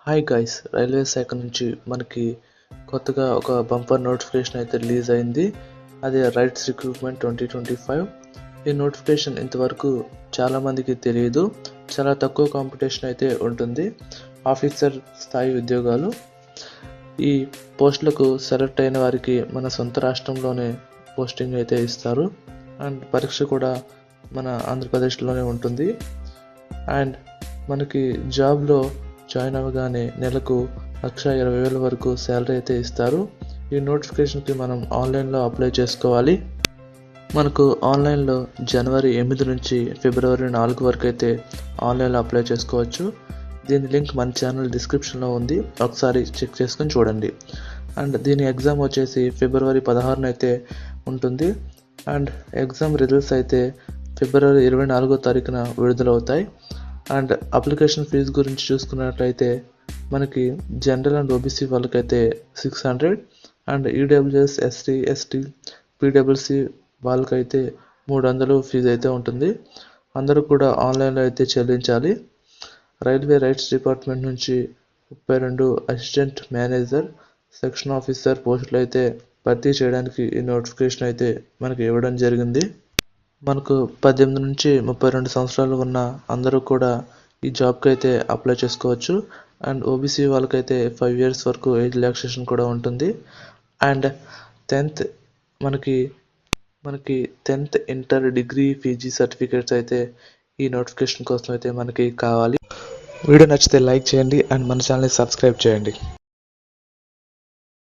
Hi guys, railway శాఖ నుంచి మనకి కొత్తగా ఒక బంపర్ నోటిఫికేషన్ అయితే రిలీజ్ అయింది. అదే రైట్స్ రిక్రూట్మెంట్ 2025. ఈ నోటిఫికేషన్ ఇంతవరకు చాలామందికి తెలియదు. చాలా తక్కువ కాంపిటీషన్ అయితే ఉంటుంది. ఆఫీసర్ స్థాయి ఉద్యోగాలు. ఈ పోస్టులకు సెలెక్ట్ అయిన వారికి మన సొంత రాష్ట్రంలోనే పోస్టింగ్ అయితే ఇస్తారు. అండ్ పరీక్ష కూడా మన ఆంధ్రప్రదేశ్లోనే ఉంటుంది. అండ్ మనకి జాబ్లో జాయిన్ అవ్వగానే నెలకు 1,20,000 వరకు శాలరీ అయితే ఇస్తారు. ఈ నోటిఫికేషన్కి మనం ఆన్లైన్లో అప్లై చేసుకోవాలి. మనకు ఆన్లైన్లో జనవరి 8 నుంచి ఫిబ్రవరి 4 వరకు అయితే ఆన్లైన్లో అప్లై చేసుకోవచ్చు. దీని లింక్ మన ఛానల్ డిస్క్రిప్షన్లో ఉంది, ఒకసారి చెక్ చేసుకొని చూడండి. అండ్ దీని ఎగ్జామ్ వచ్చేసి ఫిబ్రవరి 16 అయితే ఉంటుంది. అండ్ ఎగ్జామ్ రిజల్ట్స్ అయితే ఫిబ్రవరి 24వ తారీఖున విడుదలవుతాయి. అండ్ అప్లికేషన్ ఫీజు గురించి చూసుకున్నట్లయితే మనకి జనరల్ అండ్ ఓబీసీ వాళ్ళకైతే 600, అండ్ ఈడబ్ల్యూఎస్, ఎస్టీ, ఎస్టీ, పీడబ్ల్యూసీ వాళ్ళకైతే 300 ఫీజు అయితే ఉంటుంది. అందరూ కూడా ఆన్లైన్లో అయితే చెల్లించాలి. రైల్వే రైట్స్ డిపార్ట్మెంట్ నుంచి 32 అసిస్టెంట్ మేనేజర్, సెక్షన్ ఆఫీసర్ పోస్టులు అయితే భర్తీ చేయడానికి ఈ నోటిఫికేషన్ అయితే మనకి ఇవ్వడం జరిగింది. మనకు 18 నుంచి 32 సంవత్సరాలు ఉన్న అందరూ కూడా ఈ జాబ్కి అయితే అప్లై చేసుకోవచ్చు. అండ్ ఓబీసీ వాళ్ళకైతే 5 years వరకు ఏజ్ రిలాక్సేషన్ కూడా ఉంటుంది. అండ్ 10th మనకి 10th, inter, degree, PG certificates అయితే ఈ నోటిఫికేషన్ కోసం అయితే మనకి కావాలి. వీడియో నచ్చితే లైక్ చేయండి అండ్ మన ఛానల్ని సబ్స్క్రైబ్ చేయండి.